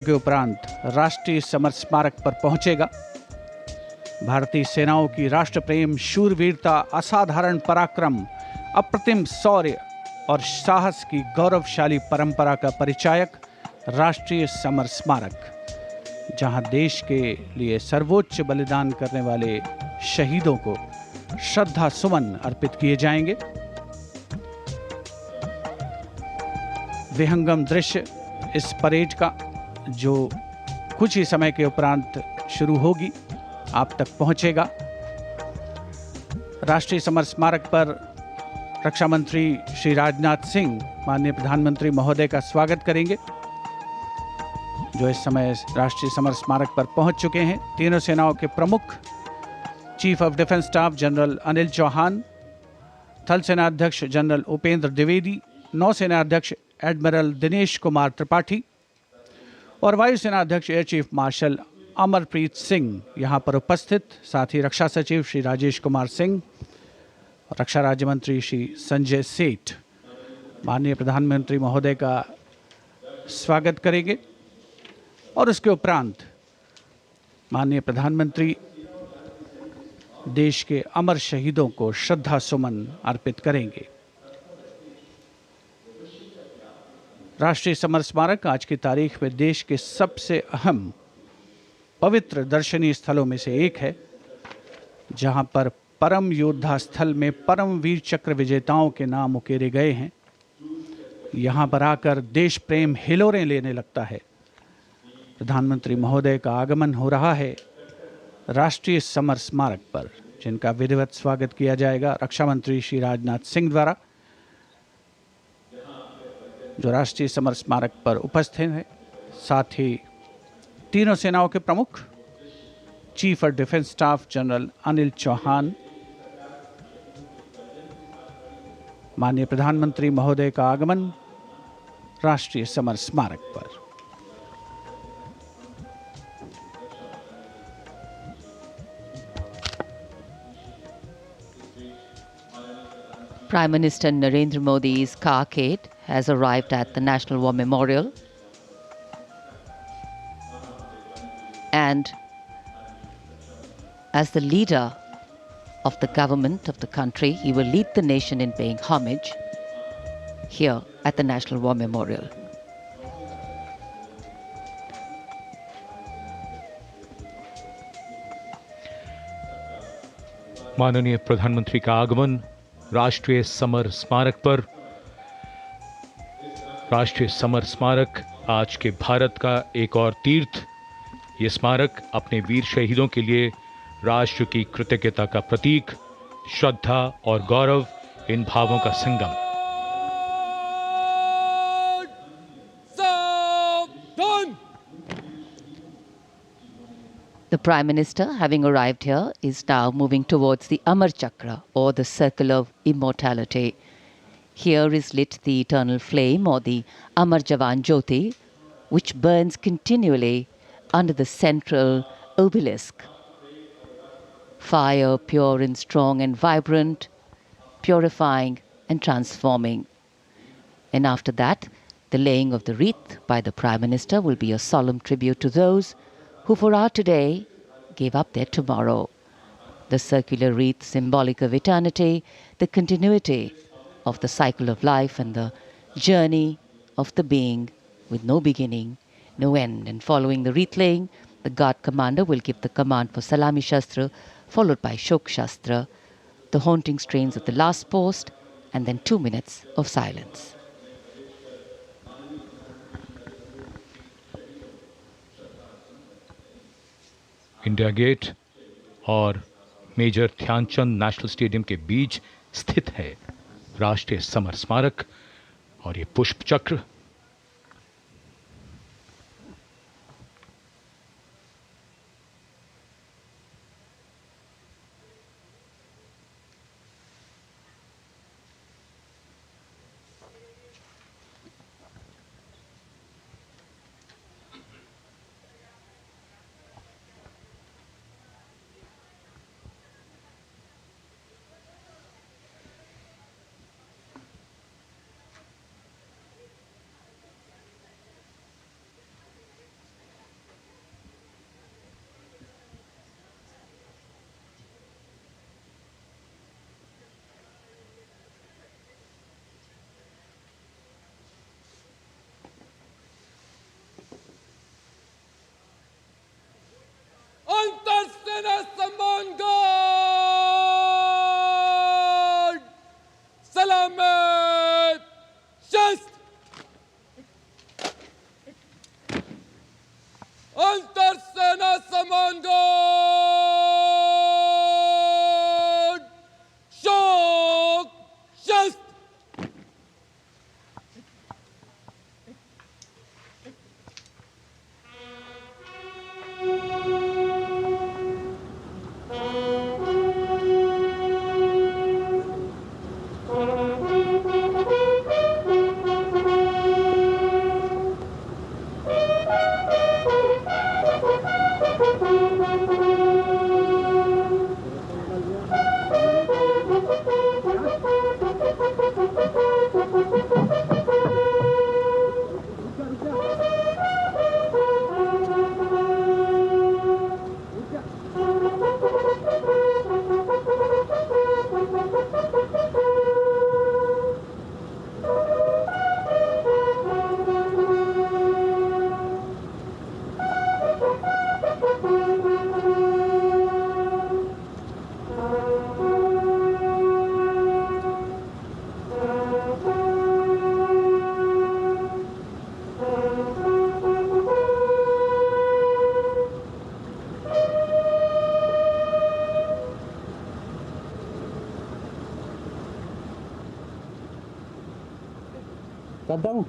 के उपरांत राष्ट्रीय समर स्मारक पर पहुंचेगा। भारतीय सेनाओं की राष्ट्र प्रेम, शूरवीरता, असाधारण पराक्रम, अप्रतिम शौर्य और साहस की गौरवशाली परंपरा का परिचायक राष्ट्रीय समर स्मारक, जहां देश के लिए सर्वोच्च बलिदान करने वाले शहीदों को श्रद्धा सुमन अर्पित किए जाएंगे। विहंगम दृश्य इस परेड का, जो कुछ ही समय के उपरांत शुरू होगी, आप तक पहुंचेगा। राष्ट्रीय समर स्मारक पर रक्षा मंत्री श्री राजनाथ सिंह माननीय प्रधानमंत्री महोदय का स्वागत करेंगे, जो इस समय राष्ट्रीय समर स्मारक पर पहुंच चुके हैं। तीनों सेनाओं के प्रमुख chief of defence staff general Anil Chauhan, थल सेना अध्यक्ष जनरल उपेंद्र द्विवेदी, नौसेना अध्यक्ष एडमिरल दिनेश कुमार त्रिपाठी और वायुसेना अध्यक्ष air chief marshal Amarpreet Singh यहाँ पर उपस्थित। साथ ही रक्षा सचिव श्री राजेश कुमार सिंह, रक्षा राज्य मंत्री श्री संजय सेठ माननीय प्रधानमंत्री महोदय का स्वागत करेंगे और उसके उपरांत माननीय प्रधानमंत्री देश के अमर शहीदों को श्रद्धा सुमन अर्पित करेंगे। राष्ट्रीय समर स्मारक आज की तारीख में देश के सबसे अहम पवित्र दर्शनीय स्थलों में से एक है, जहां पर परम योद्धा स्थल में परम वीर चक्र विजेताओं के नाम उकेरे गए हैं। यहां पर आकर देश प्रेम हिलोरें लेने लगता है। प्रधानमंत्री महोदय का आगमन हो रहा है राष्ट्रीय समर स्मारक पर, जिनका विधिवत स्वागत किया जाएगा रक्षा मंत्री श्री राजनाथ सिंह द्वारा, जो राष्ट्रीय समर स्मारक पर उपस्थित हैं। साथ ही तीनों सेनाओं के प्रमुख chief of defence staff general Anil Chauhan, माननीय प्रधानमंत्री महोदय का आगमन राष्ट्रीय समर स्मारक पर। Prime Minister Narendra Modi's carcade has arrived at the National War Memorial, and as the leader of the government of the country, he will lead the nation in paying homage here at the National War Memorial. माननीय प्रधानमंत्री का आगमन राष्ट्रीय summer स्मारक पर। राष्ट्रीय summer स्मारक आज के भारत का एक और तीर्थ। ये स्मारक अपने वीर शहीदों के लिए राष्ट्र की कृतज्ञता का प्रतीक, श्रद्धा और गौरव, इन भावों का संगम। The Prime Minister, having arrived here, is now moving towards the Amar Chakra, or the Circle of Immortality. Here is lit the eternal flame, or the Amar Jawan Jyoti, which burns continually under the central obelisk. Fire, pure and strong and vibrant, purifying and transforming. And after that, the laying of the wreath by the Prime Minister will be a solemn tribute to those who for our today gave up their tomorrow. The circular wreath, symbolic of eternity, the continuity of the cycle of life and the journey of the being with no beginning, no end. And following the wreath laying, the guard commander will give the command for Salami Shastra, followed by Shok Shastra, the haunting strains of the last post, and then 2 minutes of silence. India Gate और major Dhyanchand national stadium के बीच स्थित है राष्ट्रीय summer स्मारक और ये पुष्प चक्र अंतर सेना सम्मान गार्ड शौक शस्त्र करता हूँ।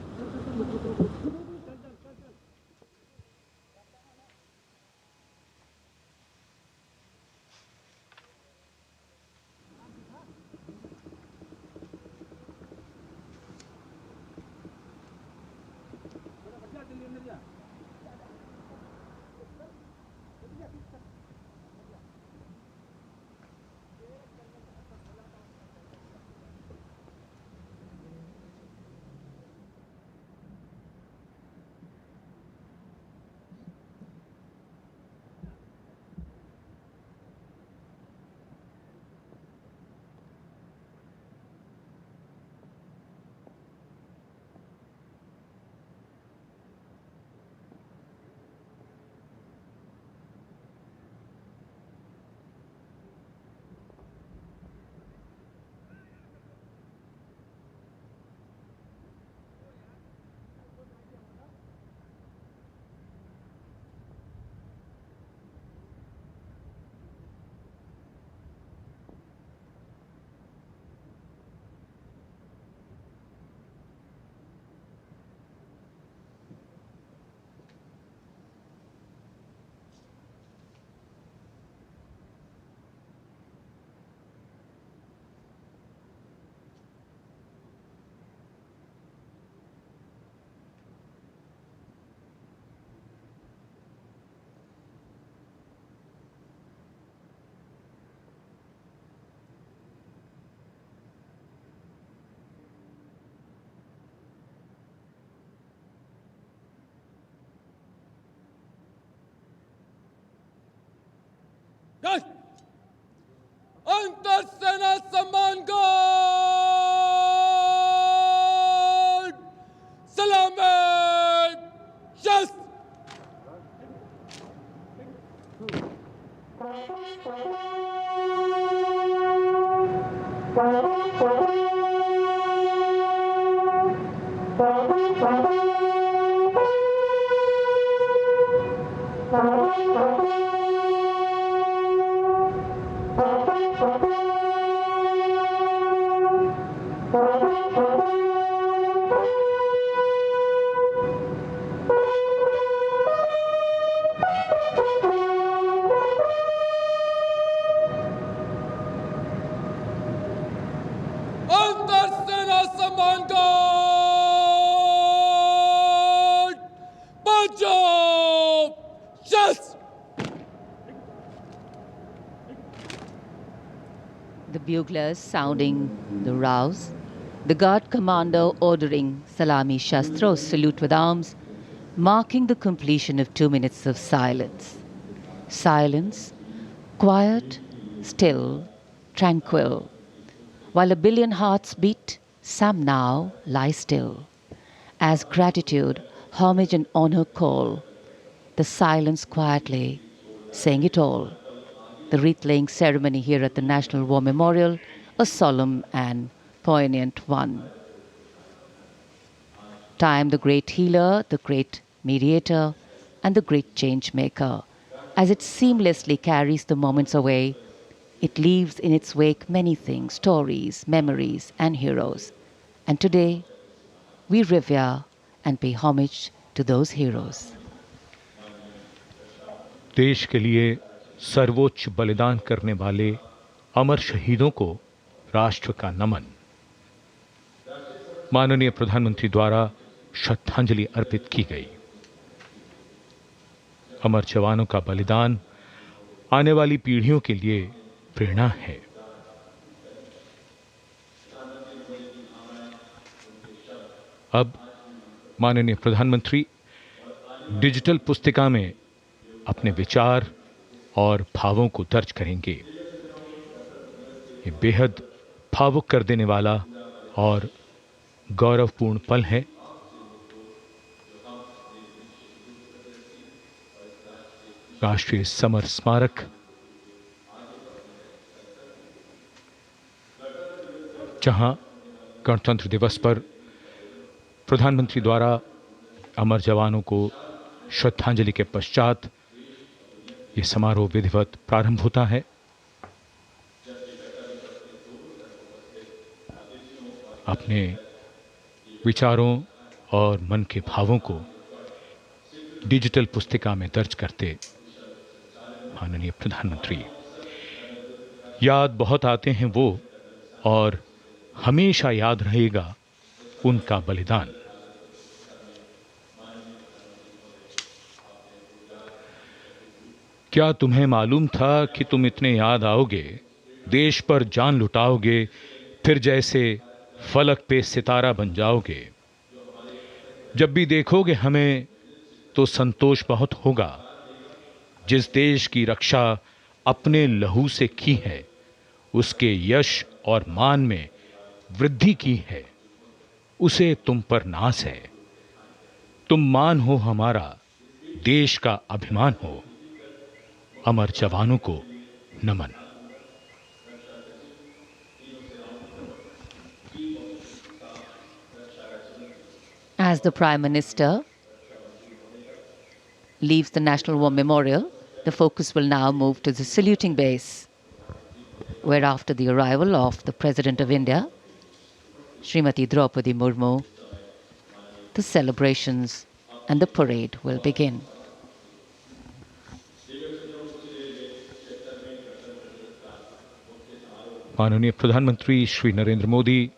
अंतर सेना सम्मान गार्ड सलामत शस्त्र अंतर सेना सम्मान गार्ड पंजाब शस्त्र The buglers sounding the rouse, the guard commander ordering Salami Shastros salute with arms, marking the completion of 2 minutes of silence. Silence, quiet, still, tranquil. While a billion hearts beat, some now lie still. As gratitude, homage and honor call, the silence quietly, saying it all. The wreath-laying ceremony here at the National War Memorial, a solemn and poignant one. Time, the great healer, the great mediator, and the great change maker. As it seamlessly carries the moments away, it leaves in its wake many things, stories, memories, and heroes. And today, we revere and pay homage to those heroes. देश के लिए सर्वोच्च बलिदान करने वाले अमर शहीदों को राष्ट्र का नमन। माननीय प्रधानमंत्री द्वारा श्रद्धांजलि अर्पित की गई। अमर जवानों का बलिदान आने वाली पीढ़ियों के लिए प्रेरणा है। अब माननीय प्रधानमंत्री डिजिटल पुस्तिका में अपने विचार और भावों को दर्ज करेंगे। ये बेहद भावुक कर देने वाला और गौरवपूर्ण पल है। राष्ट्रीय समर स्मारक जहां गणतंत्र दिवस पर प्रधानमंत्री द्वारा अमर जवानों को श्रद्धांजलि के पश्चात ये समारोह विधिवत प्रारंभ होता है। अपने विचारों और मन के भावों को डिजिटल पुस्तिका में दर्ज करते माननीय प्रधानमंत्री, याद बहुत आते हैं वो और हमेशा याद रहेगा उनका बलिदान। क्या तुम्हें मालूम था कि तुम इतने याद आओगे, देश पर जान लुटाओगे, फिर जैसे फलक पे सितारा बन जाओगे। जब भी देखोगे हमें तो संतोष बहुत होगा। जिस देश की रक्षा अपने लहू से की है, उसके यश और मान में वृद्धि की है, उसे तुम पर नाज है। तुम मान हो हमारा, देश का अभिमान हो। अमर जवानों को नमन। As the Prime Minister leaves the National War Memorial, the focus will now move to the saluting base, where after the arrival of the President of India, Srimati Draupadi Murmu, the celebrations and the parade will begin. माननीय प्रधानमंत्री श्री नरेंद्र मोदी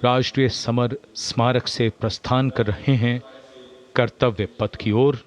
राष्ट्रीय summer स्मारक से प्रस्थान कर रहे हैं कर्तव्य पथ की ओर।